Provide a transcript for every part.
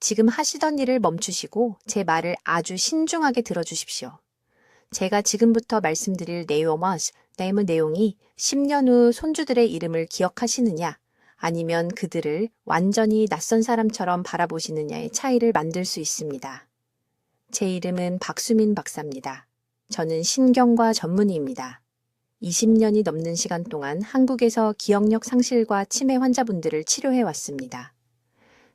지금 하시던 일을 멈추시고 제 말을 아주 신중하게 들어주십시오. 제가 지금부터 말씀드릴 내용이 10년 후 손주들의 이름을 기억하시느냐, 아니면 그들을 완전히 낯선 사람처럼 바라보시느냐의 차이를 만들 수 있습니다. 제 이름은 박수민 박사입니다. 저는 신경과 전문의입니다. 20년이 넘는 시간 동안 한국에서 기억력 상실과 치매 환자분들을 치료해 왔습니다.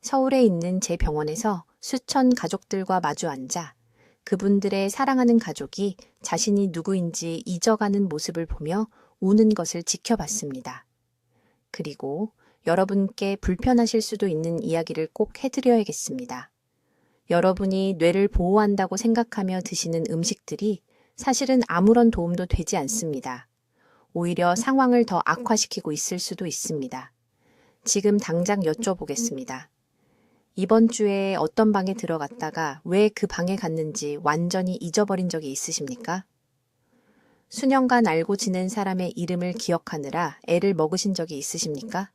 서울에 있는 제 병원에서 수천 가족들과 마주 앉아 그분들의 사랑하는 가족이 자신이 누구인지 잊어가는 모습을 보며 우는 것을 지켜봤습니다. 그리고 여러분께 불편하실 수도 있는 이야기를 꼭 해드려야겠습니다. 여러분이 뇌를 보호한다고 생각하며 드시는 음식들이 사실은 아무런 도움도 되지 않습니다. 오히려 상황을 더 악화시키고 있을 수도 있습니다. 지금 당장 여쭤보겠습니다. 이번 주에 어떤 방에 들어갔다가 왜 그 방에 갔는지 완전히 잊어버린 적이 있으십니까? 수년간 알고 지낸 사람의 이름을 기억하느라 애를 먹으신 적이 있으십니까?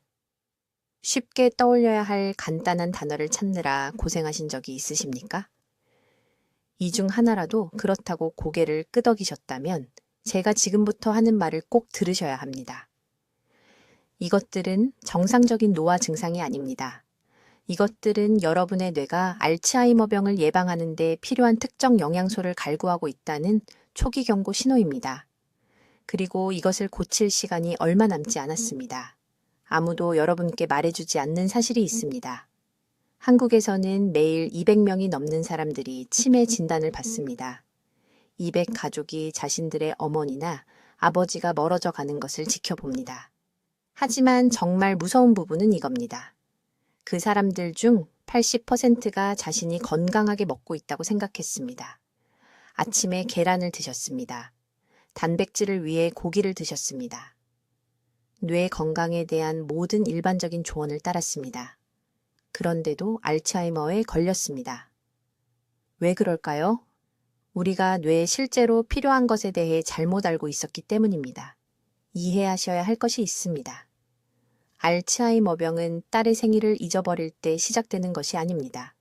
쉽게 떠올려야 할 간단한 단어를 찾느라 고생하신 적이 있으십니까? 이 중 하나라도 그렇다고 고개를 끄덕이셨다면 제가 지금부터 하는 말을 꼭 들으셔야 합니다. 이것들은 정상적인 노화 증상이 아닙니다. 이것들은 여러분의 뇌가 알츠하이머병을 예방하는 데 필요한 특정 영양소를 갈구하고 있다는 초기 경고 신호입니다. 그리고 이것을 고칠 시간이 얼마 남지 않았습니다. 아무도 여러분께 말해주지 않는 사실이 있습니다. 한국에서는 매일 200명이 넘는 사람들이 치매 진단을 받습니다. 200 가족이 자신들의 어머니나 아버지가 멀어져 가는 것을 지켜봅니다. 하지만 정말 무서운 부분은 이겁니다. 그 사람들 중 80%가 자신이 건강하게 먹고 있다고 생각했습니다. 아침에 계란을 드셨습니다. 단백질을 위해 고기를 드셨습니다. 뇌 건강에 대한 모든 일반적인 조언을 따랐습니다. 그런데도 알츠하이머에 걸렸습니다. 왜 그럴까요? 우리가 뇌에 실제로 필요한 것에 대해 잘못 알고 있었기 때문입니다. 이해하셔야 할 것이 있습니다. 알츠하이머병은 딸의 생일을 잊어버릴 때 시작되는 것이 아닙니다.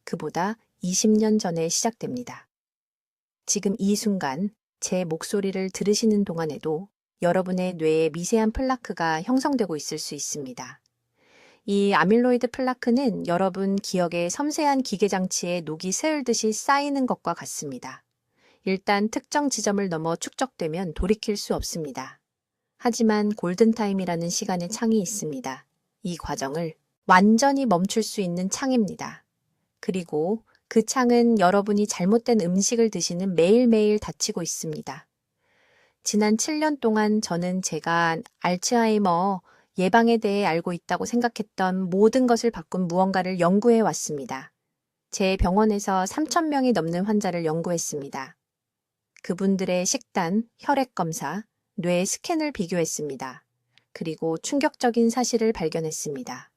그보다 20년 전에 시작됩니다. 지금 이 순간 제 목소리를 들으시는 동안에도 여러분의 뇌에 미세한 플라크가 형성되고 있을 수 있습니다. 이 아밀로이드 플라크는 여러분 기억의 섬세한 기계장치에 녹이 새을듯이 쌓이는 것과 같습니다. 일단 특정 지점을 넘어 축적되면 돌이킬 수 없습니다. 하지만 골든타임이라는 시간의 창이 있습니다. 이 과정을 완전히 멈출 수 있는 창입니다. 그리고 그 창은 여러분이 잘못된 음식을 드시는 매일매일 닫히고 있습니다. 지난 7년 동안 저는 제가 알츠하이머 예방에 대해 알고 있다고 생각했던 모든 것을 바꾼 무언가를 연구해 왔습니다. 제 병원에서 3,000명이 넘는 환자를 연구했습니다. 그분들의 식단, 혈액 검사, 뇌 스캔을 비교했습니다. 그리고 충격적인 사실을 발견했습니다.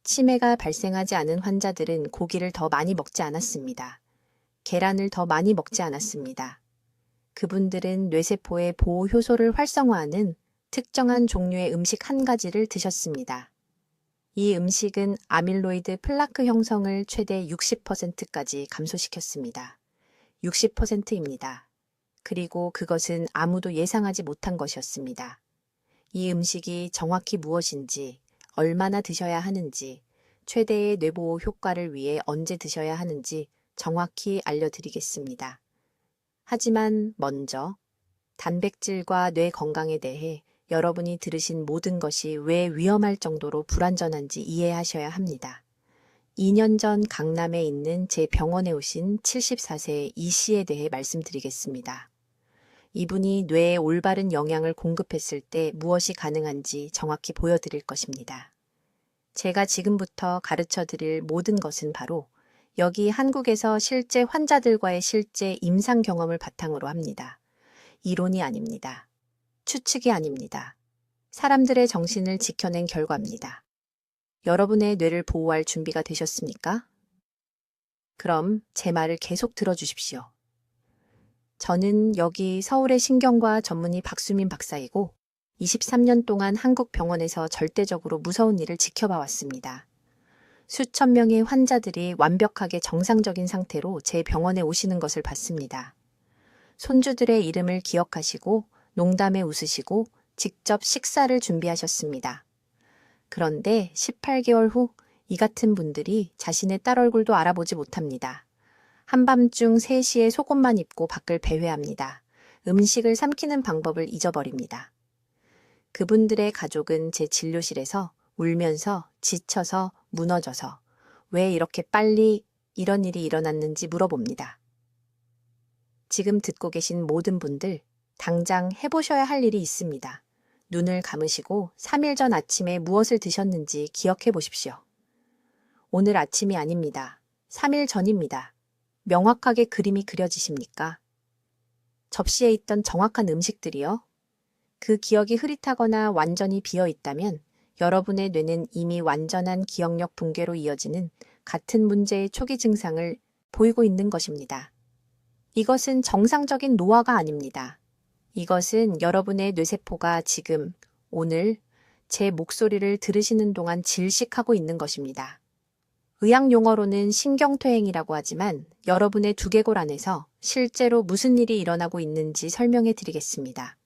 치매가 발생하지 않은 환자들은 고기를 더 많이 먹지 않았습니다. 계란을 더 많이 먹지 않았습니다. 그분들은 뇌세포의 보호 효소를 활성화하는 특정한 종류의 음식 한 가지를 드셨습니다. 이 음식은 아밀로이드 플라크 형성을 최대 60%까지 감소시켰습니다. 60%입니다. 그리고 그것은 아무도 예상하지 못한 것이었습니다. 이 음식이 정확히 무엇인지, 얼마나 드셔야 하는지, 최대의 뇌보호 효과를 위해 언제 드셔야 하는지 정확히 알려드리겠습니다. 하지만 먼저 단백질과 뇌 건강에 대해 여러분이 들으신 모든 것이 왜 위험할 정도로 불완전한지 이해하셔야 합니다. 2년 전 강남에 있는 제 병원에 오신 74세 이 씨에 대해 말씀드리겠습니다. 이분이 뇌에 올바른 영양을 공급했을 때 무엇이 가능한지 정확히 보여드릴 것입니다. 제가 지금부터 가르쳐 드릴 모든 것은 바로 여기 한국에서 실제 환자들과의 실제 임상 경험을 바탕으로 합니다. 이론이 아닙니다. 추측이 아닙니다. 사람들의 정신을 지켜낸 결과입니다. 여러분의 뇌를 보호할 준비가 되셨습니까? 그럼 제 말을 계속 들어주십시오. 저는 여기 서울의 신경과 전문의 박수민 박사이고 23년 동안 한국 병원에서 절대적으로 무서운 일을 지켜봐 왔습니다. 수천 명의 환자들이 완벽하게 정상적인 상태로 제 병원에 오시는 것을 봤습니다. 손주들의 이름을 기억하시고 농담에 웃으시고 직접 식사를 준비하셨습니다. 그런데 18개월 후 이 같은 분들이 자신의 딸 얼굴도 알아보지 못합니다. 한밤중 3시에 속옷만 입고 밖을 배회합니다. 음식을 삼키는 방법을 잊어버립니다. 그분들의 가족은 제 진료실에서 울면서 지쳐서 무너져서 왜 이렇게 빨리 이런 일이 일어났는지 물어봅니다. 지금 듣고 계신 모든 분들 당장 해보셔야 할 일이 있습니다. 눈을 감으시고 3일 전 아침에 무엇을 드셨는지 기억해 보십시오. 오늘 아침이 아닙니다. 3일 전입니다. 명확하게 그림이 그려지십니까? 접시에 있던 정확한 음식들이요? 그 기억이 흐릿하거나 완전히 비어 있다면 여러분의 뇌는 이미 완전한 기억력 붕괴로 이어지는 같은 문제의 초기 증상을 보이고 있는 것입니다. 이것은 정상적인 노화가 아닙니다. 이것은 여러분의 뇌세포가 지금, 오늘 제 목소리를 들으시는 동안 질식하고 있는 것입니다. 의학 용어로는 신경퇴행이라고 하지만 여러분의 두개골 안에서 실제로 무슨 일이 일어나고 있는지 설명해 드리겠습니다.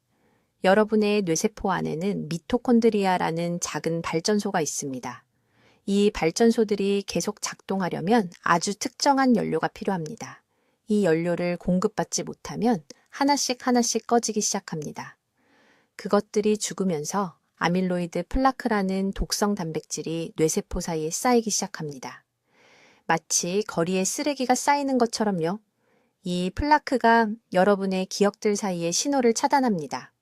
여러분의 뇌세포 안에는 미토콘드리아라는 작은 발전소가 있습니다. 이 발전소들이 계속 작동하려면 아주 특정한 연료가 필요합니다. 이 연료를 공급받지 못하면 하나씩 꺼지기 시작합니다. 그것들이 죽으면서 아밀로이드 플라크라는 독성 단백질이 뇌세포 사이에 쌓이기 시작합니다. 마치 거리에 쓰레기가 쌓이는 것처럼요. 이 플라크가 여러분의 기억들 사이에 신호를 차단합니다.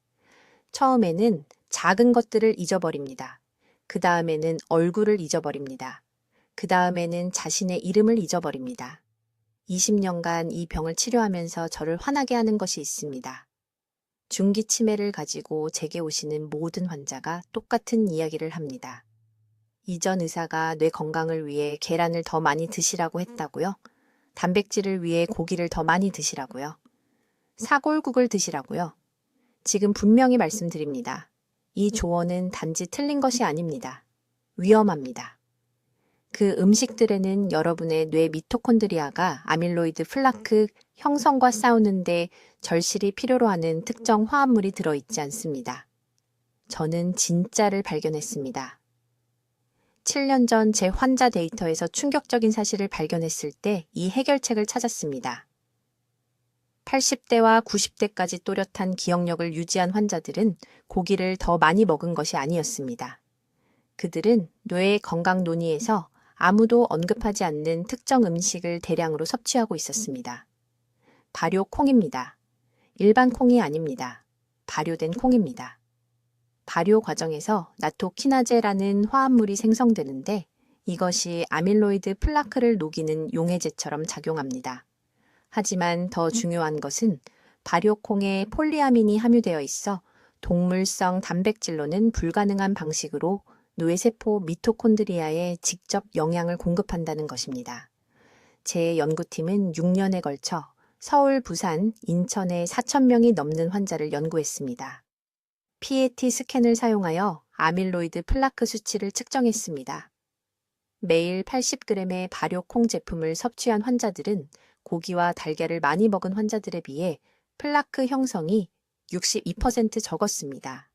처음에는 작은 것들을 잊어버립니다. 그 다음에는 얼굴을 잊어버립니다. 그 다음에는 자신의 이름을 잊어버립니다. 20년간 이 병을 치료하면서 저를 화나게 하는 것이 있습니다. 중기 치매를 가지고 제게 오시는 모든 환자가 똑같은 이야기를 합니다. 이전 의사가 뇌 건강을 위해 계란을 더 많이 드시라고 했다고요? 단백질을 위해 고기를 더 많이 드시라고요? 사골국을 드시라고요? 지금 분명히 말씀드립니다. 이 조언은 단지 틀린 것이 아닙니다. 위험합니다. 그 음식들에는 여러분의 뇌 미토콘드리아가 아밀로이드 플라크 형성과 싸우는데 절실히 필요로 하는 특정 화합물이 들어있지 않습니다. 저는 진짜를 발견했습니다. 7년 전 제 환자 데이터에서 충격적인 사실을 발견했을 때 이 해결책을 찾았습니다. 80대와 90대까지 또렷한 기억력을 유지한 환자들은 고기를 더 많이 먹은 것이 아니었습니다. 그들은 뇌의 건강 논의에서 아무도 언급하지 않는 특정 음식을 대량으로 섭취하고 있었습니다. 발효콩입니다. 일반 콩이 아닙니다. 발효된 콩입니다. 발효 과정에서 나토키나제라는 화합물이 생성되는데 이것이 아밀로이드 플라크를 녹이는 용해제처럼 작용합니다. 하지만 더 중요한 것은 발효콩에 폴리아민이 함유되어 있어 동물성 단백질로는 불가능한 방식으로 뇌세포 미토콘드리아에 직접 영양을 공급한다는 것입니다. 제 연구팀은 6년에 걸쳐 서울, 부산, 인천의 4,000명이 넘는 환자를 연구했습니다. PET 스캔을 사용하여 아밀로이드 플라크 수치를 측정했습니다. 매일 80g의 발효콩 제품을 섭취한 환자들은 고기와 달걀을 많이 먹은 환자들에 비해 플라크 형성이 62% 적었습니다.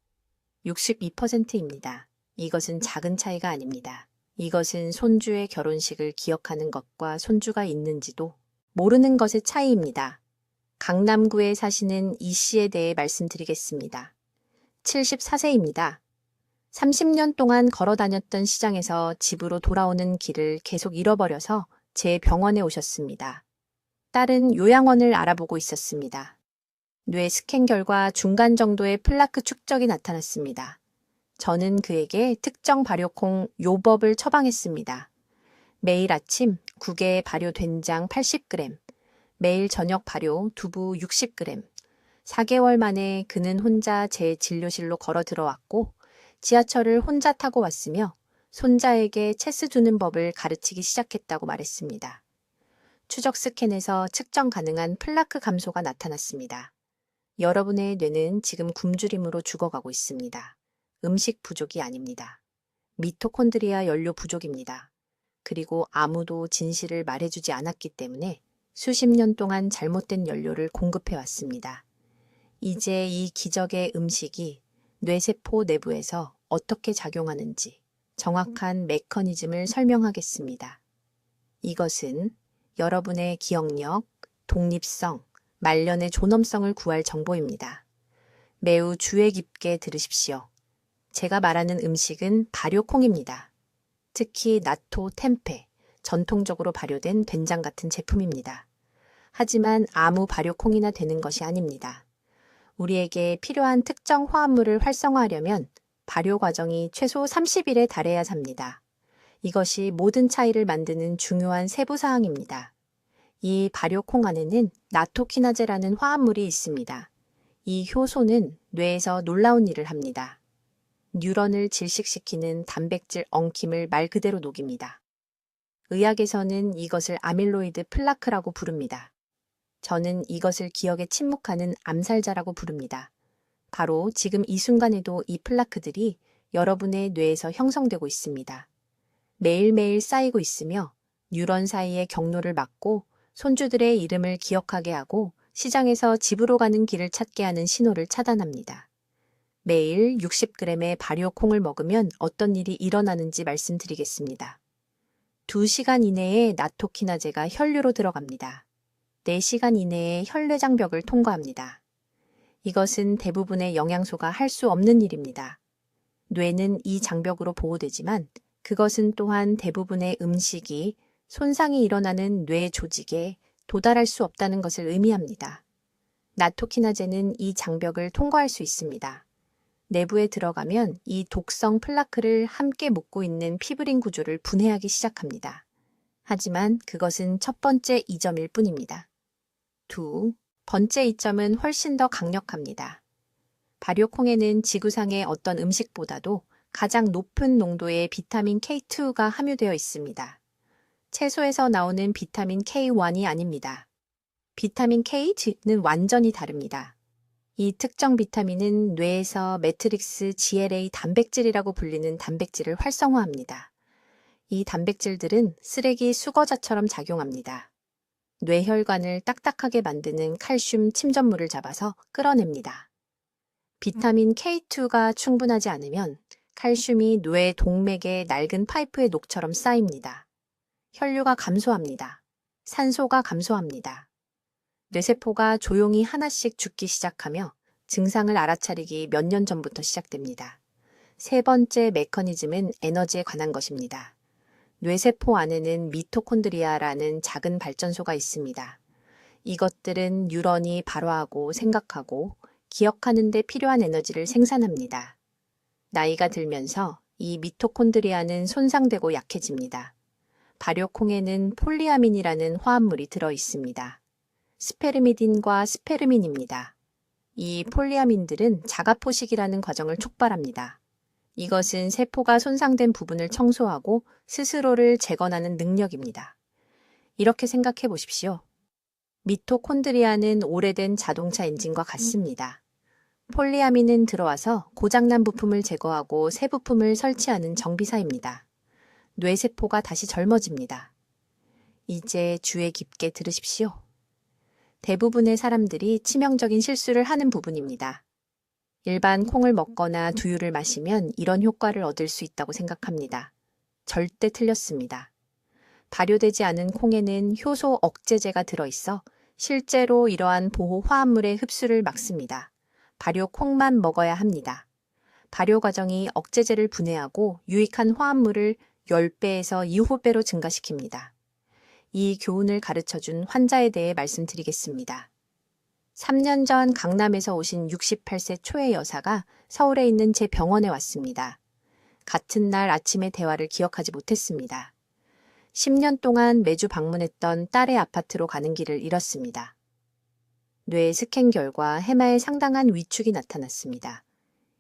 62%입니다. 이것은 작은 차이가 아닙니다. 이것은 손주의 결혼식을 기억하는 것과 손주가 있는지도 모르는 것의 차이입니다. 강남구에 사시는 이 씨에 대해 말씀드리겠습니다. 74세입니다. 30년 동안 걸어 다녔던 시장에서 집으로 돌아오는 길을 계속 잃어버려서 제 병원에 오셨습니다. 딸은 요양원을 알아보고 있었습니다. 뇌 스캔 결과 중간 정도의 플라크 축적이 나타났습니다. 저는 그에게 특정 발효콩 요법을 처방했습니다. 매일 아침 국에 발효 된장 80g, 매일 저녁 발효 두부 60g. 4개월 만에 그는 혼자 제 진료실로 걸어 들어왔고 지하철을 혼자 타고 왔으며 손자에게 체스 두는 법을 가르치기 시작했다고 말했습니다. 추적 스캔에서 측정 가능한 플라크 감소가 나타났습니다. 여러분의 뇌는 지금 굶주림으로 죽어가고 있습니다. 음식 부족이 아닙니다. 미토콘드리아 연료 부족입니다. 그리고 아무도 진실을 말해주지 않았기 때문에 수십 년 동안 잘못된 연료를 공급해 왔습니다. 이제 이 기적의 음식이 뇌세포 내부에서 어떻게 작용하는지 정확한 메커니즘을 설명하겠습니다. 이것은 여러분의 기억력, 독립성, 말년의 존엄성을 구할 정보입니다. 매우 주의 깊게 들으십시오. 제가 말하는 음식은 발효콩입니다. 특히 나토 템페, 전통적으로 발효된 된장 같은 제품입니다. 하지만 아무 발효콩이나 되는 것이 아닙니다. 우리에게 필요한 특정 화합물을 활성화하려면 발효 과정이 최소 30일에 달해야 합니다. 이것이 모든 차이를 만드는 중요한 세부 사항입니다. 이 발효콩 안에는 나토키나제라는 화합물이 있습니다. 이 효소는 뇌에서 놀라운 일을 합니다. 뉴런을 질식시키는 단백질 엉킴을 말 그대로 녹입니다. 의학에서는 이것을 아밀로이드 플라크라고 부릅니다. 저는 이것을 기억에 침묵하는 암살자라고 부릅니다. 바로 지금 이 순간에도 이 플라크들이 여러분의 뇌에서 형성되고 있습니다. 매일매일 쌓이고 있으며 뉴런 사이의 경로를 막고 손주들의 이름을 기억하게 하고 시장에서 집으로 가는 길을 찾게 하는 신호를 차단합니다. 매일 60g의 발효콩을 먹으면 어떤 일이 일어나는지 말씀드리겠습니다. 2시간 이내에 나토키나제가 혈류로 들어갑니다. 4시간 이내에 혈내장벽을 통과합니다. 이것은 대부분의 영양소가 할 수 없는 일입니다. 뇌는 이 장벽으로 보호되지만 그것은 또한 대부분의 음식이 손상이 일어나는 뇌 조직에 도달할 수 없다는 것을 의미합니다. 나토키나제는 이 장벽을 통과할 수 있습니다. 내부에 들어가면 이 독성 플라크를 함께 묶고 있는 피브린 구조를 분해하기 시작합니다. 하지만 그것은 첫 번째 이점일 뿐입니다. 두 번째 이점은 훨씬 더 강력합니다. 발효콩에는 지구상의 어떤 음식보다도 가장 높은 농도의 비타민 K2가 함유되어 있습니다. 채소에서 나오는 비타민 K1이 아닙니다. 비타민 K2는 완전히 다릅니다. 이 특정 비타민은 뇌에서 매트릭스 GLA 단백질이라고 불리는 단백질을 활성화합니다. 이 단백질들은 쓰레기 수거자처럼 작용합니다. 뇌혈관을 딱딱하게 만드는 칼슘 침전물을 잡아서 끌어냅니다. 비타민 K2가 충분하지 않으면 칼슘이 뇌 동맥의 낡은 파이프의 녹처럼 쌓입니다. 혈류가 감소합니다. 산소가 감소합니다. 뇌세포가 조용히 하나씩 죽기 시작하며 증상을 알아차리기 몇 년 전부터 시작됩니다. 세 번째 메커니즘은 에너지에 관한 것입니다. 뇌세포 안에는 미토콘드리아라는 작은 발전소가 있습니다. 이것들은 뉴런이 발화하고 생각하고 기억하는 데 필요한 에너지를 생산합니다. 나이가 들면서 이 미토콘드리아는 손상되고 약해집니다. 발효콩에는 폴리아민이라는 화합물이 들어 있습니다. 스페르미딘과 스페르민입니다. 이 폴리아민들은 자가포식이라는 과정을 촉발합니다. 이것은 세포가 손상된 부분을 청소하고 스스로를 재건하는 능력입니다. 이렇게 생각해 보십시오. 미토콘드리아는 오래된 자동차 엔진과 같습니다. 폴리아민은 들어와서 고장난 부품을 제거하고 새 부품을 설치하는 정비사입니다. 뇌세포가 다시 젊어집니다. 이제 주의 깊게 들으십시오. 대부분의 사람들이 치명적인 실수를 하는 부분입니다. 일반 콩을 먹거나 두유를 마시면 이런 효과를 얻을 수 있다고 생각합니다. 절대 틀렸습니다. 발효되지 않은 콩에는 효소 억제제가 들어있어 실제로 이러한 보호 화합물의 흡수를 막습니다. 발효 콩만 먹어야 합니다. 발효 과정이 억제제를 분해하고 유익한 화합물을 10배에서 2호배로 증가시킵니다. 이 교훈을 가르쳐준 환자에 대해 말씀드리겠습니다. 3년 전 강남에서 오신 68세 초의 여사가 서울에 있는 제 병원에 왔습니다. 같은 날 아침의 대화를 기억하지 못했습니다. 10년 동안 매주 방문했던 딸의 아파트로 가는 길을 잃었습니다. 뇌 스캔 결과 해마에 상당한 위축이 나타났습니다.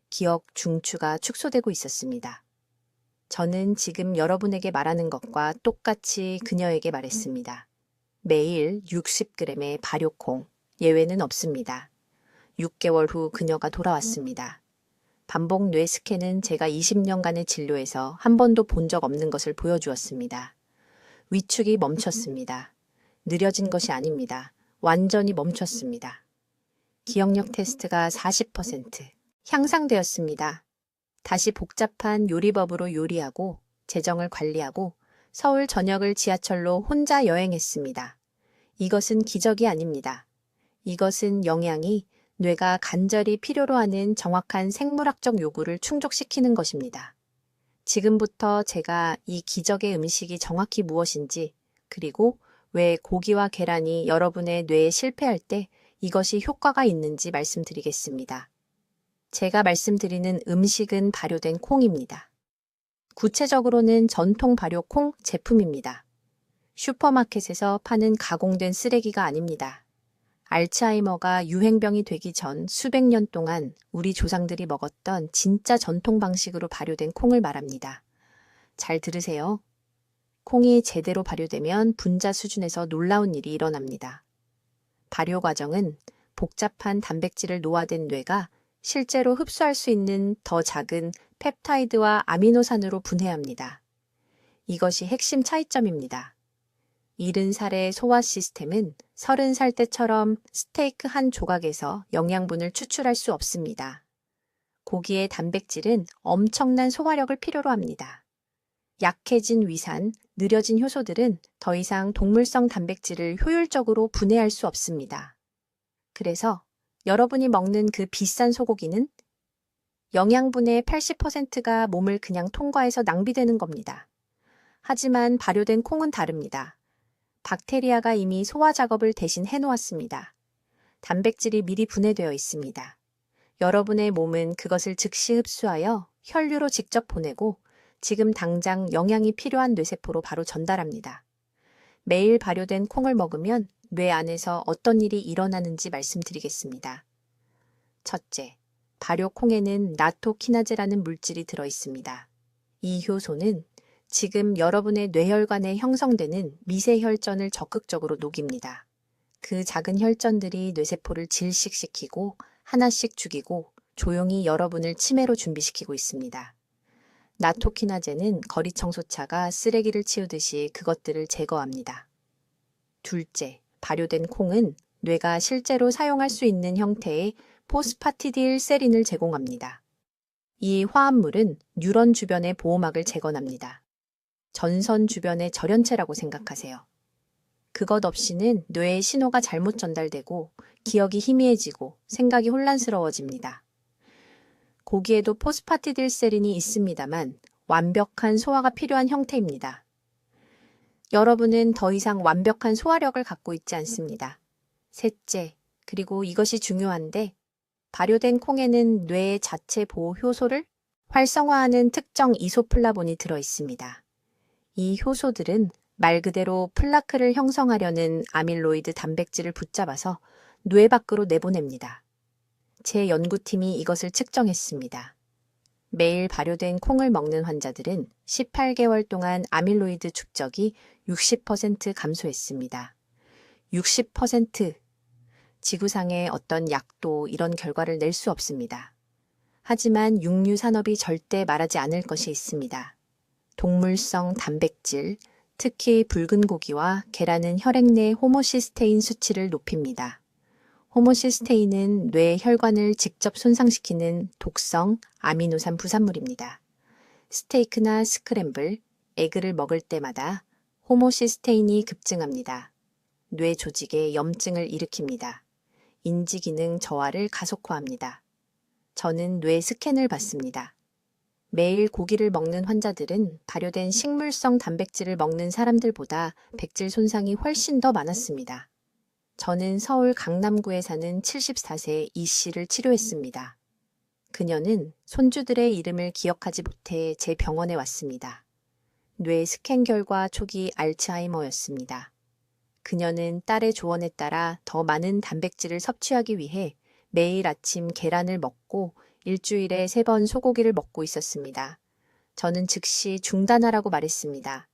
기억 중추가 축소되고 있었습니다. 저는 지금 여러분에게 말하는 것과 똑같이 그녀에게 말했습니다. 매일 60g의 발효콩, 예외는 없습니다. 6개월 후 그녀가 돌아왔습니다. 반복 뇌 스캔은 제가 20년간의 진료에서 한 번도 본 적 없는 것을 보여주었습니다. 위축이 멈췄습니다. 느려진 것이 아닙니다. 완전히 멈췄습니다. 기억력 테스트가 40% 향상되었습니다. 다시 복잡한 요리법으로 요리하고 재정을 관리하고 서울 전역을 지하철로 혼자 여행했습니다. 이것은 기적이 아닙니다. 이것은 영양이 뇌가 간절히 필요로 하는 정확한 생물학적 요구를 충족시키는 것입니다. 지금부터 제가 이 기적의 음식이 정확히 무엇인지, 그리고 왜 고기와 계란이 여러분의 뇌에 실패할 때 이것이 효과가 있는지 말씀드리겠습니다. 제가 말씀드리는 음식은 발효된 콩입니다. 구체적으로는 전통 발효 콩 제품입니다. 슈퍼마켓에서 파는 가공된 쓰레기가 아닙니다. 알츠하이머가 유행병이 되기 전 수백 년 동안 우리 조상들이 먹었던 진짜 전통 방식으로 발효된 콩을 말합니다. 잘 들으세요. 콩이 제대로 발효되면 분자 수준에서 놀라운 일이 일어납니다. 발효 과정은 복잡한 단백질을 노화된 뇌가 실제로 흡수할 수 있는 더 작은 펩타이드와 아미노산으로 분해합니다. 이것이 핵심 차이점입니다. 70살의 소화 시스템은 30살 때처럼 스테이크 한 조각에서 영양분을 추출할 수 없습니다. 고기의 단백질은 엄청난 소화력을 필요로 합니다. 약해진 위산, 느려진 효소들은 더 이상 동물성 단백질을 효율적으로 분해할 수 없습니다. 그래서 여러분이 먹는 그 비싼 소고기는 영양분의 80%가 몸을 그냥 통과해서 낭비되는 겁니다. 하지만 발효된 콩은 다릅니다. 박테리아가 이미 소화 작업을 대신 해놓았습니다. 단백질이 미리 분해되어 있습니다. 여러분의 몸은 그것을 즉시 흡수하여 혈류로 직접 보내고 지금 당장 영양이 필요한 뇌세포로 바로 전달합니다. 매일 발효된 콩을 먹으면 뇌 안에서 어떤 일이 일어나는지 말씀드리겠습니다. 첫째, 발효 콩에는 나토키나제라는 물질이 들어 있습니다. 이 효소는 지금 여러분의 뇌혈관에 형성되는 미세 혈전을 적극적으로 녹입니다. 그 작은 혈전들이 뇌세포를 질식시키고 하나씩 죽이고 조용히 여러분을 치매로 준비시키고 있습니다. 나토키나제는 거리 청소차가 쓰레기를 치우듯이 그것들을 제거합니다. 둘째, 발효된 콩은 뇌가 실제로 사용할 수 있는 형태의 포스파티딜세린을 제공합니다. 이 화합물은 뉴런 주변의 보호막을 재건합니다. 전선 주변의 절연체라고 생각하세요. 그것 없이는 뇌의 신호가 잘못 전달되고 기억이 희미해지고 생각이 혼란스러워집니다. 고기에도 포스파티딜세린이 있습니다만 완벽한 소화가 필요한 형태입니다. 여러분은 더 이상 완벽한 소화력을 갖고 있지 않습니다. 셋째, 그리고 이것이 중요한데 발효된 콩에는 뇌의 자체 보호 효소를 활성화하는 특정 이소플라본이 들어 있습니다. 이 효소들은 말 그대로 플라크를 형성하려는 아밀로이드 단백질을 붙잡아서 뇌 밖으로 내보냅니다. 제 연구팀이 이것을 측정했습니다. 매일 발효된 콩을 먹는 환자들은 18개월 동안 아밀로이드 축적이 60% 감소했습니다. 60%! 지구상의 어떤 약도 이런 결과를 낼 수 없습니다. 하지만 육류 산업이 절대 말하지 않을 것이 있습니다. 동물성 단백질, 특히 붉은 고기와 계란은 혈액 내 호모시스테인 수치를 높입니다. 호모시스테인은 뇌 혈관을 직접 손상시키는 독성 아미노산 부산물입니다. 스테이크나 스크램블, 에그를 먹을 때마다 호모시스테인이 급증합니다. 뇌 조직에 염증을 일으킵니다. 인지 기능 저하를 가속화합니다. 저는 뇌 스캔을 받습니다. 매일 고기를 먹는 환자들은 발효된 식물성 단백질을 먹는 사람들보다 백질 손상이 훨씬 더 많았습니다. 저는 서울 강남구에 사는 74세 이 씨를 치료했습니다. 그녀는 손주들의 이름을 기억하지 못해 제 병원에 왔습니다. 뇌 스캔 결과 초기 알츠하이머였습니다. 그녀는 딸의 조언에 따라 더 많은 단백질을 섭취하기 위해 매일 아침 계란을 먹고 일주일에 3번 소고기를 먹고 있었습니다. 저는 즉시 중단하라고 말했습니다.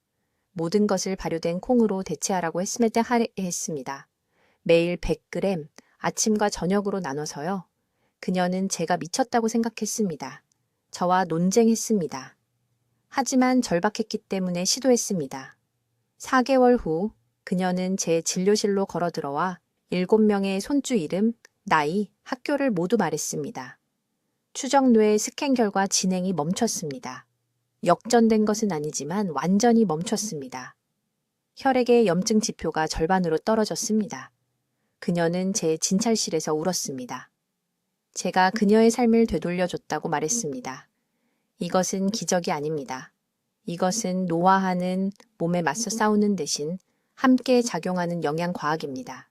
모든 것을 발효된 콩으로 대체하라고 했습니다. 매일 100g 아침과 저녁으로 나눠서요. 그녀는 제가 미쳤다고 생각했습니다. 저와 논쟁했습니다. 하지만 절박했기 때문에 시도했습니다. 4개월 후 그녀는 제 진료실로 걸어 들어와 7명의 손주 이름, 나이, 학교를 모두 말했습니다. 추정뇌 스캔 결과 진행이 멈췄습니다. 역전된 것은 아니지만 완전히 멈췄습니다. 혈액의 염증 지표가 절반으로 떨어졌습니다. 그녀는 제 진찰실에서 울었습니다. 제가 그녀의 삶을 되돌려줬다고 말했습니다. 이것은 기적이 아닙니다. 이것은 노화하는 몸에 맞서 싸우는 대신 함께 작용하는 영양과학입니다.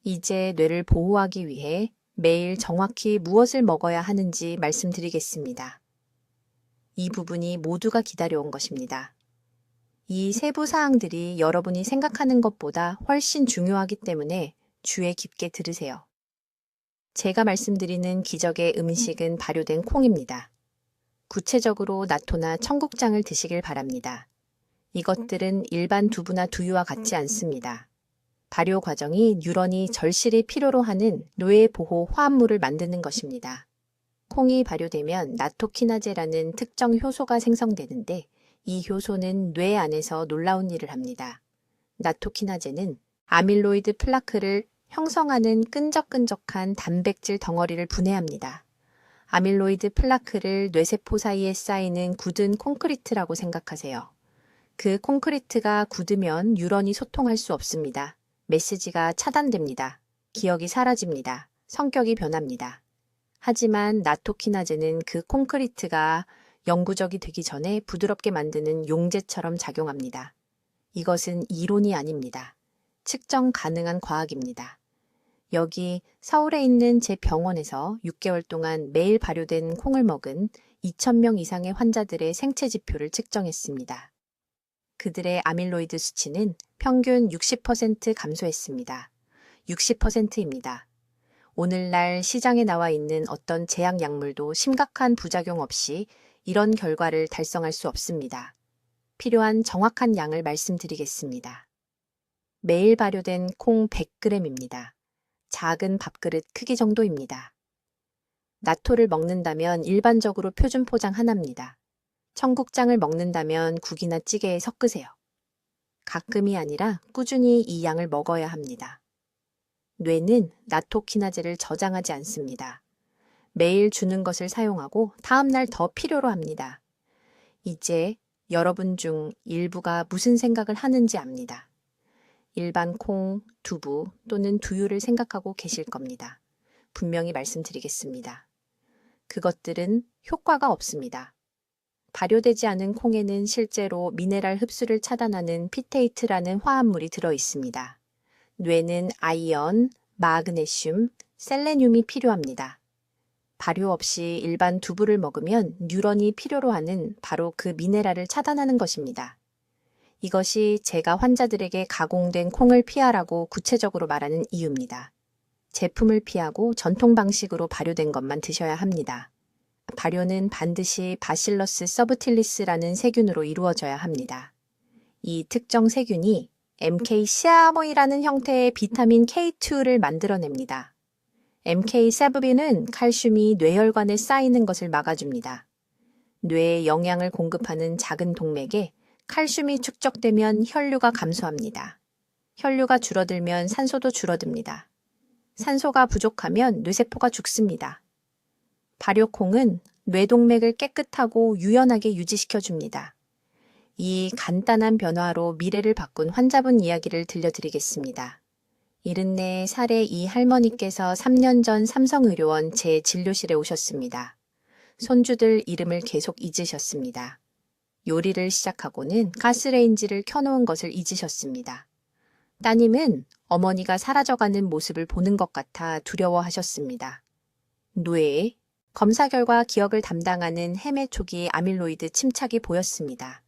이제 뇌를 보호하기 위해 매일 정확히 무엇을 먹어야 하는지 말씀드리겠습니다. 이 부분이 모두가 기다려온 것입니다. 이 세부 사항들이 여러분이 생각하는 것보다 훨씬 중요하기 때문에 주의 깊게 들으세요. 제가 말씀드리는 기적의 음식은 발효된 콩입니다. 구체적으로 나토나 청국장을 드시길 바랍니다. 이것들은 일반 두부나 두유와 같지 않습니다. 발효 과정이 뉴런이 절실히 필요로 하는 뇌 보호 화합물을 만드는 것입니다. 콩이 발효되면 나토키나제라는 특정 효소가 생성되는데 이 효소는 뇌 안에서 놀라운 일을 합니다. 나토키나제는 아밀로이드 플라크를 형성하는 끈적끈적한 단백질 덩어리를 분해합니다. 아밀로이드 플라크를 뇌세포 사이에 쌓이는 굳은 콘크리트라고 생각하세요. 그 콘크리트가 굳으면 뉴런이 소통할 수 없습니다. 메시지가 차단됩니다. 기억이 사라집니다. 성격이 변합니다. 하지만 나토키나제는 그 콘크리트가 영구적이 되기 전에 부드럽게 만드는 용제처럼 작용합니다. 이것은 이론이 아닙니다. 측정 가능한 과학입니다. 여기 서울에 있는 제 병원에서 6개월 동안 매일 발효된 콩을 먹은 2,000명 이상의 환자들의 생체 지표를 측정했습니다. 그들의 아밀로이드 수치는 평균 60% 감소했습니다. 60%입니다. 오늘날 시장에 나와 있는 어떤 제약 약물도 심각한 부작용 없이 이런 결과를 달성할 수 없습니다. 필요한 정확한 양을 말씀드리겠습니다. 매일 발효된 콩 100g입니다. 작은 밥그릇 크기 정도입니다. 나토를 먹는다면 일반적으로 표준 포장 하나입니다. 청국장을 먹는다면 국이나 찌개에 섞으세요. 가끔이 아니라 꾸준히 이 양을 먹어야 합니다. 뇌는 나토키나제를 저장하지 않습니다. 매일 주는 것을 사용하고 다음날 더 필요로 합니다. 이제 여러분 중 일부가 무슨 생각을 하는지 압니다. 일반 콩, 두부 또는 두유를 생각하고 계실 겁니다. 분명히 말씀드리겠습니다. 그것들은 효과가 없습니다. 발효되지 않은 콩에는 실제로 미네랄 흡수를 차단하는 피테이트라는 화합물이 들어 있습니다. 뇌는 아이언, 마그네슘, 셀레늄이 필요합니다. 발효 없이 일반 두부를 먹으면 뉴런이 필요로 하는 바로 그 미네랄을 차단하는 것입니다. 이것이 제가 환자들에게 가공된 콩을 피하라고 구체적으로 말하는 이유입니다. 제품을 피하고 전통 방식으로 발효된 것만 드셔야 합니다. 발효는 반드시 바실러스 서브틸리스라는 세균으로 이루어져야 합니다. 이 특정 세균이 MK-시아모이라는 형태의 비타민 K2를 만들어냅니다. MK7은 칼슘이 뇌혈관에 쌓이는 것을 막아줍니다. 뇌에 영양을 공급하는 작은 동맥에 칼슘이 축적되면 혈류가 감소합니다. 혈류가 줄어들면 산소도 줄어듭니다. 산소가 부족하면 뇌세포가 죽습니다. 발효콩은 뇌동맥을 깨끗하고 유연하게 유지시켜줍니다. 이 간단한 변화로 미래를 바꾼 환자분 이야기를 들려드리겠습니다. 74살의 이 할머니께서 3년 전 삼성의료원 제 진료실에 오셨습니다. 손주들 이름을 계속 잊으셨습니다. 요리를 시작하고는 가스레인지를 켜놓은 것을 잊으셨습니다. 따님은 어머니가 사라져가는 모습을 보는 것 같아 두려워하셨습니다. 뇌, 검사 결과 기억을 담당하는 헤메 초기 아밀로이드 침착이 보였습니다.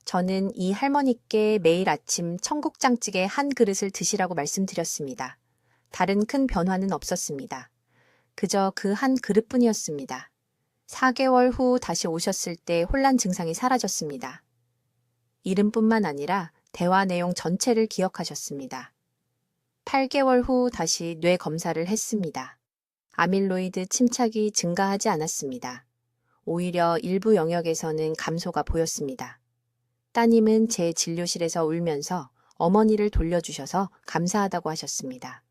저는 이 할머니께 매일 아침 청국장찌개 한 그릇을 드시라고 말씀드렸습니다. 다른 큰 변화는 없었습니다. 그저 그 한 그릇뿐이었습니다. 4개월 후 다시 오셨을 때 혼란 증상이 사라졌습니다. 이름뿐만 아니라 대화 내용 전체를 기억하셨습니다. 8개월 후 다시 뇌 검사를 했습니다. 아밀로이드 침착이 증가하지 않았습니다. 오히려 일부 영역에서는 감소가 보였습니다. 따님은 제 진료실에서 울면서 어머니를 돌려주셔서 감사하다고 하셨습니다.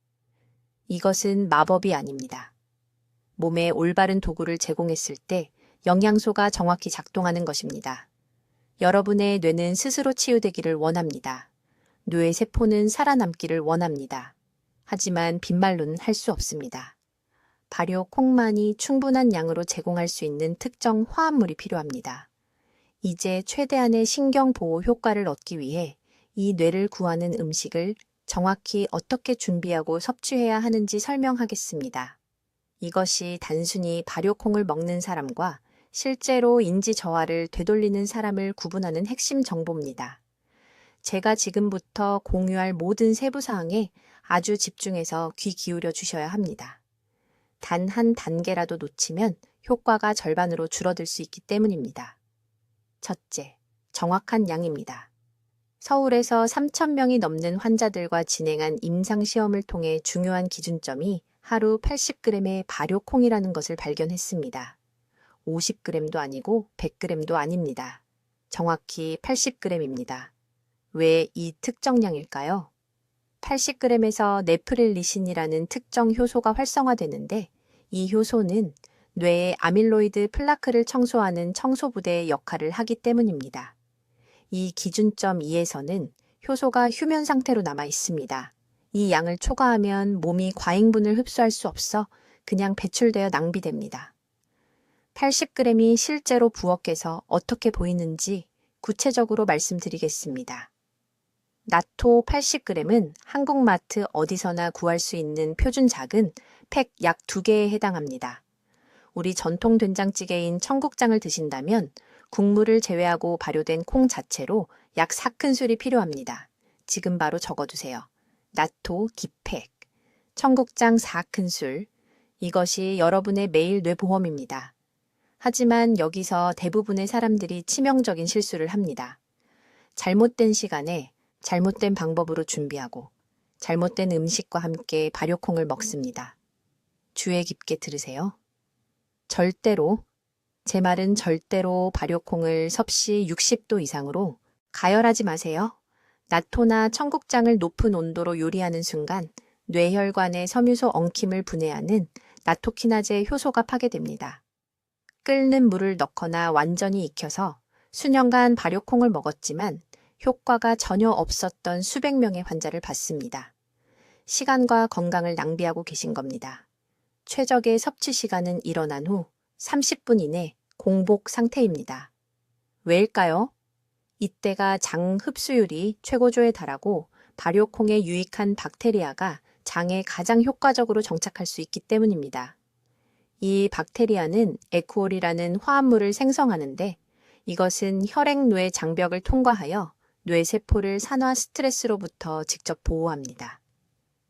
이것은 마법이 아닙니다. 몸에 올바른 도구를 제공했을 때 영양소가 정확히 작동하는 것입니다. 여러분의 뇌는 스스로 치유되기를 원합니다. 뇌의 세포는 살아남기를 원합니다. 하지만 빈말로는 할 수 없습니다. 발효 콩만이 충분한 양으로 제공할 수 있는 특정 화합물이 필요합니다. 이제 최대한의 신경 보호 효과를 얻기 위해 이 뇌를 구하는 음식을 정확히 어떻게 준비하고 섭취해야 하는지 설명하겠습니다. 이것이 단순히 발효콩을 먹는 사람과 실제로 인지 저하를 되돌리는 사람을 구분하는 핵심 정보입니다. 제가 지금부터 공유할 모든 세부 사항에 아주 집중해서 귀 기울여 주셔야 합니다. 단 한 단계라도 놓치면 효과가 절반으로 줄어들 수 있기 때문입니다. 첫째, 정확한 양입니다. 서울에서 3,000명이 넘는 환자들과 진행한 임상시험을 통해 중요한 기준점이 하루 80g의 발효콩이라는 것을 발견했습니다. 50g도 아니고 100g도 아닙니다. 정확히 80g입니다. 왜 이 특정량일까요? 80g에서 네프릴리신이라는 특정 효소가 활성화되는데 이 효소는 뇌의 아밀로이드 플라크를 청소하는 청소부대의 역할을 하기 때문입니다. 이 기준점 2에서는 효소가 휴면 상태로 남아 있습니다. 이 양을 초과하면 몸이 과잉분을 흡수할 수 없어 그냥 배출되어 낭비됩니다. 80g이 실제로 부엌에서 어떻게 보이는지 구체적으로 말씀드리겠습니다. 나토 80g은 한국마트 어디서나 구할 수 있는 표준 작은 팩 약 2개에 해당합니다. 우리 전통 된장찌개인 청국장을 드신다면 국물을 제외하고 발효된 콩 자체로 약 4큰술이 필요합니다. 지금 바로 적어두세요. 나토 기팩, 청국장 4큰술, 이것이 여러분의 매일 뇌보험입니다. 하지만 여기서 대부분의 사람들이 치명적인 실수를 합니다. 잘못된 시간에 잘못된 방법으로 준비하고 잘못된 음식과 함께 발효콩을 먹습니다. 주의 깊게 들으세요. 절대로, 제 말은 절대로 발효콩을 섭씨 60도 이상으로 가열하지 마세요. 나토나 청국장을 높은 온도로 요리하는 순간 뇌혈관의 섬유소 엉킴을 분해하는 나토키나제 효소가 파괴됩니다. 끓는 물을 넣거나 완전히 익혀서 수년간 발효콩을 먹었지만 효과가 전혀 없었던 수백 명의 환자를 봤습니다. 시간과 건강을 낭비하고 계신 겁니다. 최적의 섭취 시간은 일어난 후 30분 이내 공복 상태입니다. 왜일까요? 이때가 장 흡수율이 최고조에 달하고 발효콩에 유익한 박테리아가 장에 가장 효과적으로 정착할 수 있기 때문입니다. 이 박테리아는 에쿠올이라는 화합물을 생성하는데 이것은 혈액-뇌 장벽을 통과하여 뇌세포를 산화 스트레스로부터 직접 보호합니다.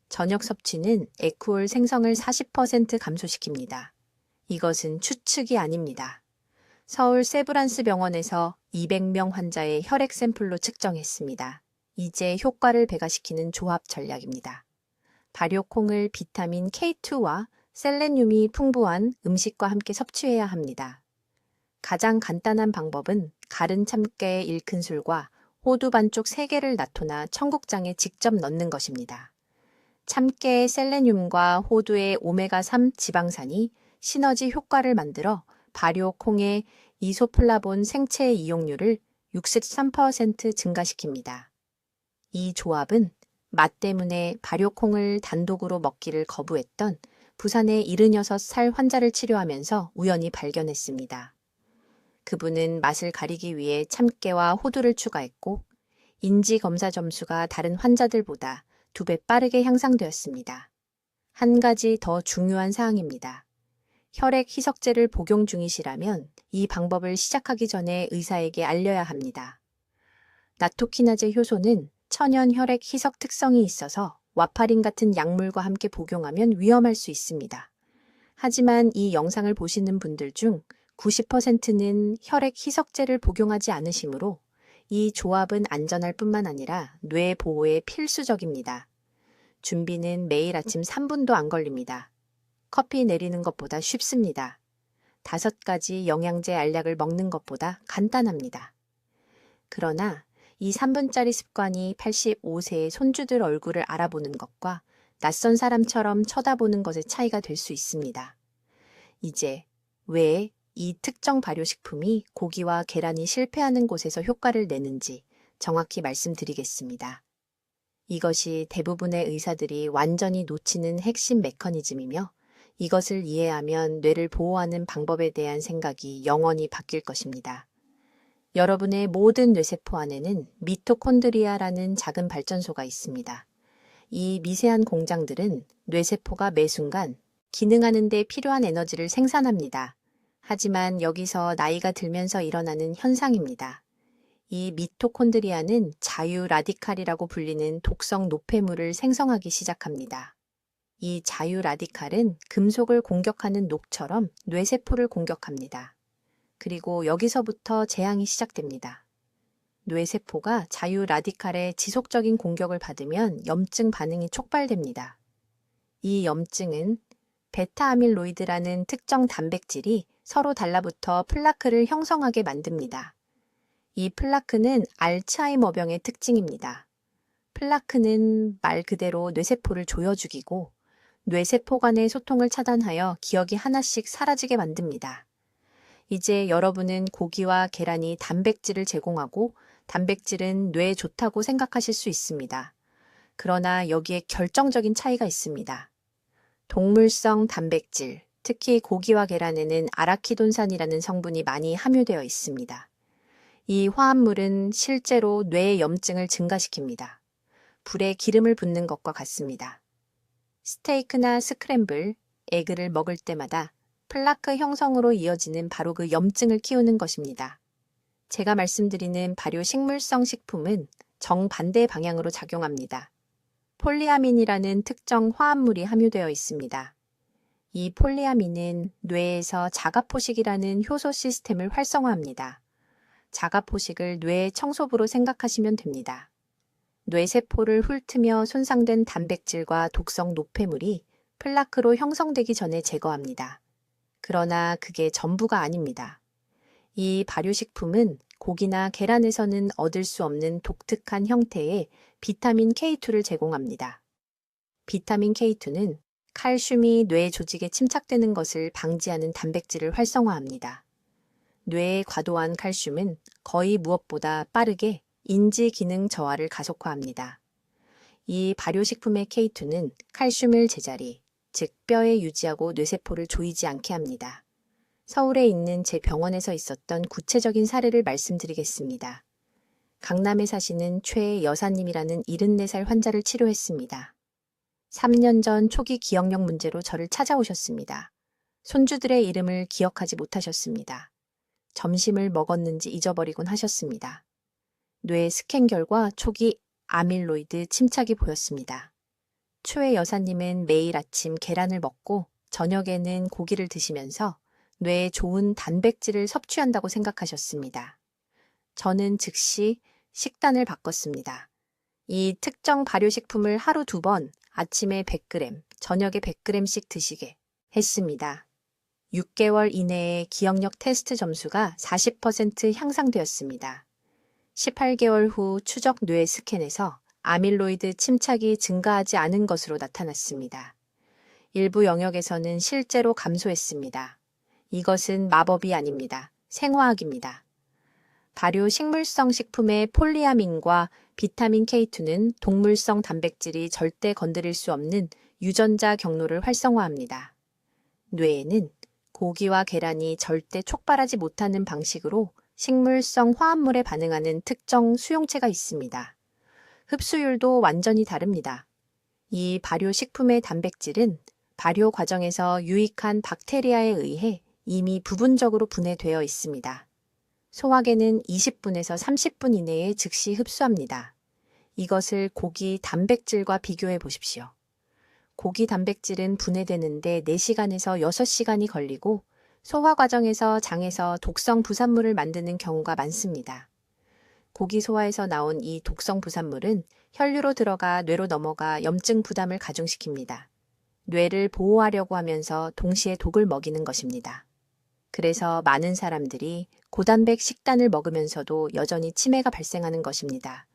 저녁 섭취는 에쿠올 생성을 40% 감소시킵니다. 이것은 추측이 아닙니다. 서울 세브란스 병원에서 200명 환자의 혈액 샘플로 측정했습니다. 이제 효과를 배가시키는 조합 전략입니다. 발효콩을 비타민 K2와 셀레늄이 풍부한 음식과 함께 섭취해야 합니다. 가장 간단한 방법은 가른 참깨 1큰술과 호두 반쪽 3개를 나토나 청국장에 직접 넣는 것입니다. 참깨의 셀레늄과 호두의 오메가3 지방산이 시너지 효과를 만들어 발효콩의 이소플라본 생체 이용률을 63% 증가시킵니다. 이 조합은 맛 때문에 발효콩을 단독으로 먹기를 거부했던 부산의 76살 환자를 치료하면서 우연히 발견했습니다. 그분은 맛을 가리기 위해 참깨와 호두를 추가했고 인지검사 점수가 다른 환자들보다 2배 빠르게 향상되었습니다. 한 가지 더 중요한 사항입니다. 혈액 희석제를 복용 중이시라면 이 방법을 시작하기 전에 의사에게 알려야 합니다. 나토키나제 효소는 천연 혈액 희석 특성이 있어서 와파린 같은 약물과 함께 복용하면 위험할 수 있습니다. 하지만 이 영상을 보시는 분들 중 90%는 혈액 희석제를 복용하지 않으시므로 이 조합은 안전할 뿐만 아니라 뇌 보호에 필수적입니다. 준비는 매일 아침 3분도 안 걸립니다. 커피 내리는 것보다 쉽습니다. 5가지 영양제 알약을 먹는 것보다 간단합니다. 그러나 이 3분짜리 습관이 85세의 손주들 얼굴을 알아보는 것과 낯선 사람처럼 쳐다보는 것의 차이가 될 수 있습니다. 이제 왜 이 특정 발효식품이 고기와 계란이 실패하는 곳에서 효과를 내는지 정확히 말씀드리겠습니다. 이것이 대부분의 의사들이 완전히 놓치는 핵심 메커니즘이며 이것을 이해하면 뇌를 보호하는 방법에 대한 생각이 영원히 바뀔 것입니다. 여러분의 모든 뇌세포 안에는 미토콘드리아라는 작은 발전소가 있습니다. 이 미세한 공장들은 뇌세포가 매 순간 기능하는 데 필요한 에너지를 생산합니다. 하지만 여기서 나이가 들면서 일어나는 현상입니다. 이 미토콘드리아는 자유 라디칼이라고 불리는 독성 노폐물을 생성하기 시작합니다. 이 자유 라디칼은 금속을 공격하는 녹처럼 뇌세포를 공격합니다. 그리고 여기서부터 재앙이 시작됩니다. 뇌세포가 자유 라디칼의 지속적인 공격을 받으면 염증 반응이 촉발됩니다. 이 염증은 베타아밀로이드라는 특정 단백질이 서로 달라붙어 플라크를 형성하게 만듭니다. 이 플라크는 알츠하이머병의 특징입니다. 플라크는 말 그대로 뇌세포를 조여 죽이고 뇌세포 간의 소통을 차단하여 기억이 하나씩 사라지게 만듭니다. 이제 여러분은 고기와 계란이 단백질을 제공하고 단백질은 뇌에 좋다고 생각하실 수 있습니다. 그러나 여기에 결정적인 차이가 있습니다. 동물성 단백질, 특히 고기와 계란에는 아라키돈산이라는 성분이 많이 함유되어 있습니다. 이 화합물은 실제로 뇌의 염증을 증가시킵니다. 불에 기름을 붓는 것과 같습니다. 스테이크나 스크램블, 에그를 먹을 때마다 플라크 형성으로 이어지는 바로 그 염증을 키우는 것입니다. 제가 말씀드리는 발효 식물성 식품은 정반대 방향으로 작용합니다. 폴리아민이라는 특정 화합물이 함유되어 있습니다. 이 폴리아민은 뇌에서 자가포식이라는 효소 시스템을 활성화합니다. 자가포식을 뇌의 청소부로 생각하시면 됩니다. 뇌세포를 훑으며 손상된 단백질과 독성 노폐물이 플라크로 형성되기 전에 제거합니다. 그러나 그게 전부가 아닙니다. 이 발효식품은 고기나 계란에서는 얻을 수 없는 독특한 형태의 비타민 K2를 제공합니다. 비타민 K2는 칼슘이 뇌 조직에 침착되는 것을 방지하는 단백질을 활성화합니다. 뇌의 과도한 칼슘은 거의 무엇보다 빠르게 인지 기능 저하를 가속화합니다. 이 발효식품의 K2는 칼슘을 제자리, 즉 뼈에 유지하고 뇌세포를 조이지 않게 합니다. 서울에 있는 제 병원에서 있었던 구체적인 사례를 말씀드리겠습니다. 강남에 사시는 최 여사님이라는 74살 환자를 치료했습니다. 3년 전 초기 기억력 문제로 저를 찾아오셨습니다. 손주들의 이름을 기억하지 못하셨습니다. 점심을 먹었는지 잊어버리곤 하셨습니다. 뇌 스캔 결과 초기 아밀로이드 침착이 보였습니다. 초의 여사님은 매일 아침 계란을 먹고 저녁에는 고기를 드시면서 뇌에 좋은 단백질을 섭취한다고 생각하셨습니다. 저는 즉시 식단을 바꿨습니다. 이 특정 발효식품을 하루 2번 아침에 100g, 저녁에 100g씩 드시게 했습니다. 6개월 이내에 기억력 테스트 점수가 40% 향상되었습니다. 18개월 후 추적 뇌 스캔에서 아밀로이드 침착이 증가하지 않은 것으로 나타났습니다. 일부 영역에서는 실제로 감소했습니다. 이것은 마법이 아닙니다. 생화학입니다. 발효 식물성 식품의 폴리아민과 비타민 K2는 동물성 단백질이 절대 건드릴 수 없는 유전자 경로를 활성화합니다. 뇌에는 고기와 계란이 절대 촉발하지 못하는 방식으로 식물성 화합물에 반응하는 특정 수용체가 있습니다. 흡수율도 완전히 다릅니다. 이 발효 식품의 단백질은 발효 과정에서 유익한 박테리아에 의해 이미 부분적으로 분해되어 있습니다. 소화계는 20분에서 30분 이내에 즉시 흡수합니다. 이것을 고기 단백질과 비교해 보십시오. 고기 단백질은 분해되는데 4시간에서 6시간이 걸리고 소화 과정에서 장에서 독성 부산물을 만드는 경우가 많습니다. 고기 소화에서 나온 이 독성 부산물은 혈류로 들어가 뇌로 넘어가 염증 부담을 가중시킵니다. 뇌를 보호하려고 하면서 동시에 독을 먹이는 것입니다. 그래서 많은 사람들이 고단백 식단을 먹으면서도 여전히 치매가 발생하는 것입니다.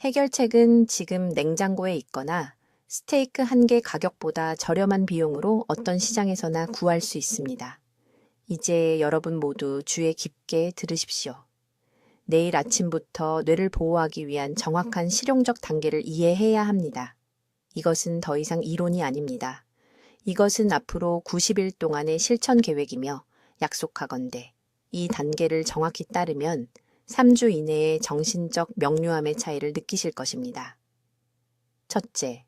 해결책은 지금 냉장고에 있거나 스테이크 한 개 가격보다 저렴한 비용으로 어떤 시장에서나 구할 수 있습니다. 이제 여러분 모두 주의 깊게 들으십시오. 내일 아침부터 뇌를 보호하기 위한 정확한 실용적 단계를 이해해야 합니다. 이것은 더 이상 이론이 아닙니다. 이것은 앞으로 90일 동안의 실천 계획이며 약속하건대 이 단계를 정확히 따르면 3주 이내에 정신적 명료함의 차이를 느끼실 것입니다. 첫째,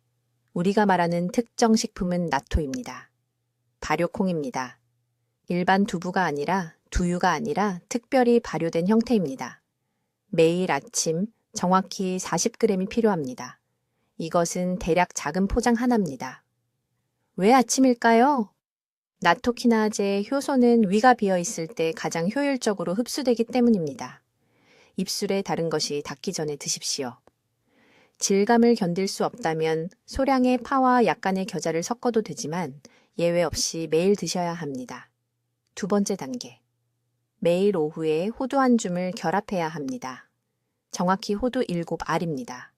우리가 말하는 특정 식품은 나토입니다. 발효콩입니다. 일반 두부가 아니라 두유가 아니라 특별히 발효된 형태입니다. 매일 아침 정확히 40g이 필요합니다. 이것은 대략 작은 포장 하나입니다. 왜 아침일까요? 나토키나제의 효소는 위가 비어 있을 때 가장 효율적으로 흡수되기 때문입니다. 입술에 다른 것이 닿기 전에 드십시오. 질감을 견딜 수 없다면 소량의 파와 약간의 겨자를 섞어도 되지만 예외 없이 매일 드셔야 합니다. 두 번째 단계. 매일 오후에 호두 한 줌을 결합해야 합니다. 정확히 호두 7알입니다.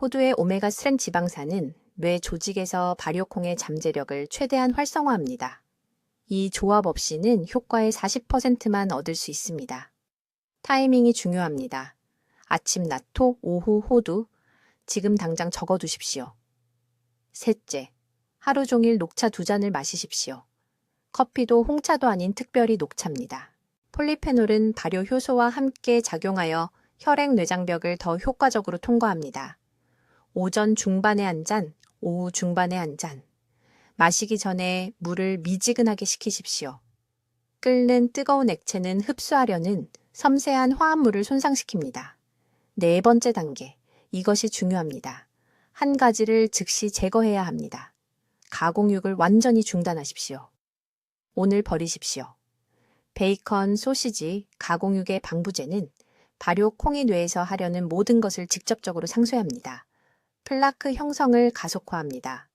호두의 오메가3 지방산은 뇌 조직에서 발효콩의 잠재력을 최대한 활성화합니다. 이 조합 없이는 효과의 40%만 얻을 수 있습니다. 타이밍이 중요합니다. 아침 나토, 오후 호두, 지금 당장 적어두십시오. 셋째, 하루 종일 녹차 2잔을 마시십시오. 커피도 홍차도 아닌 특별히 녹차입니다. 폴리페놀은 발효 효소와 함께 작용하여 혈액 뇌장벽을 더 효과적으로 통과합니다. 오전 중반에 한 잔, 오후 중반에 한 잔. 마시기 전에 물을 미지근하게 식히십시오. 끓는 뜨거운 액체는 흡수하려는 섬세한 화합물을 손상시킵니다. 네 번째 단계. 이것이 중요합니다. 한 가지를 즉시 제거해야 합니다. 가공육을 완전히 중단하십시오. 오늘 버리십시오. 베이컨, 소시지, 가공육의 방부제는 발효 콩이 뇌에서 하려는 모든 것을 직접적으로 상쇄합니다. 플라크 형성을 가속화합니다.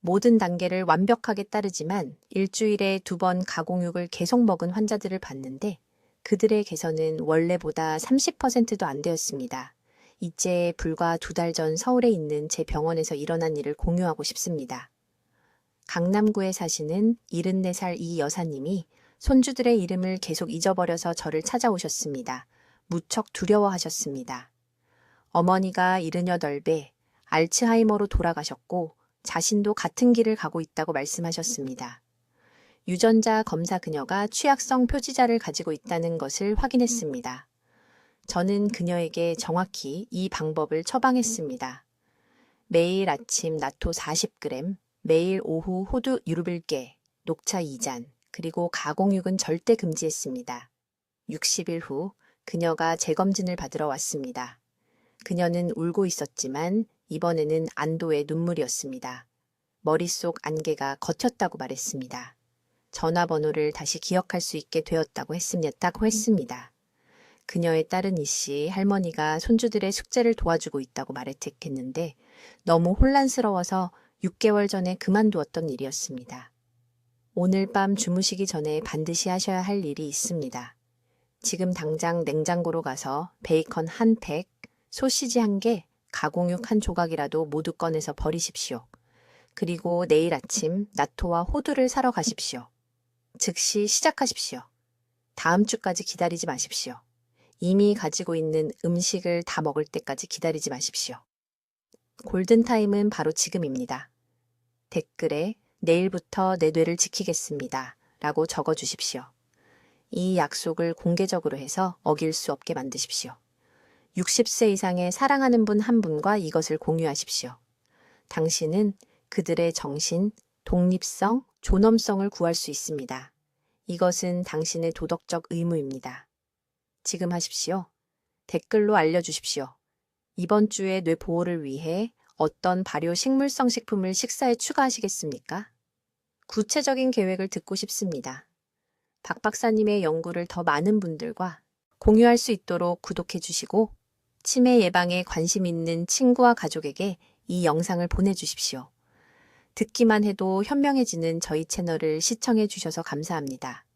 모든 단계를 완벽하게 따르지만 일주일에 2번 가공육을 계속 먹은 환자들을 봤는데 그들의 개선은 원래보다 30%도 안 되었습니다. 이제 불과 2달 전 서울에 있는 제 병원에서 일어난 일을 공유하고 싶습니다. 강남구에 사시는 74살 이 여사님이 손주들의 이름을 계속 잊어버려서 저를 찾아오셨습니다. 무척 두려워하셨습니다. 어머니가 78배, 알츠하이머로 돌아가셨고 자신도 같은 길을 가고 있다고 말씀하셨습니다. 유전자 검사 그녀가 취약성 표지자를 가지고 있다는 것을 확인했습니다. 저는 그녀에게 정확히 이 방법을 처방했습니다. 매일 아침 나토 40g, 매일 오후 호두 7개, 녹차 2잔, 그리고 가공육은 절대 금지했습니다. 60일 후 그녀가 재검진을 받으러 왔습니다. 그녀는 울고 있었지만 이번에는 안도의 눈물이었습니다. 머릿속 안개가 걷혔다고 말했습니다. 전화번호를 다시 기억할 수 있게 되었다고 했습니다. 그녀의 딸은 이씨 할머니가 손주들의 숙제를 도와주고 있다고 말했는데 너무 혼란스러워서 6개월 전에 그만두었던 일이었습니다. 오늘 밤 주무시기 전에 반드시 하셔야 할 일이 있습니다. 지금 당장 냉장고로 가서 베이컨 한 팩, 소시지 1개, 가공육 1조각이라도 모두 꺼내서 버리십시오. 그리고 내일 아침 나토와 호두를 사러 가십시오. 즉시 시작하십시오. 다음 주까지 기다리지 마십시오. 이미 가지고 있는 음식을 다 먹을 때까지 기다리지 마십시오. 골든타임은 바로 지금입니다. 댓글에 내일부터 내 뇌를 지키겠습니다. 라고 적어주십시오. 이 약속을 공개적으로 해서 어길 수 없게 만드십시오. 60세 이상의 사랑하는 분 한 분과 이것을 공유하십시오. 당신은 그들의 정신, 독립성, 존엄성을 구할 수 있습니다. 이것은 당신의 도덕적 의무입니다. 지금 하십시오. 댓글로 알려주십시오. 이번 주에 뇌 보호를 위해 어떤 발효 식물성 식품을 식사에 추가하시겠습니까? 구체적인 계획을 듣고 싶습니다. 박 박사님의 연구를 더 많은 분들과 공유할 수 있도록 구독해 주시고 치매 예방에 관심 있는 친구와 가족에게 이 영상을 보내주십시오. 듣기만 해도 현명해지는 저희 채널을 시청해 주셔서 감사합니다.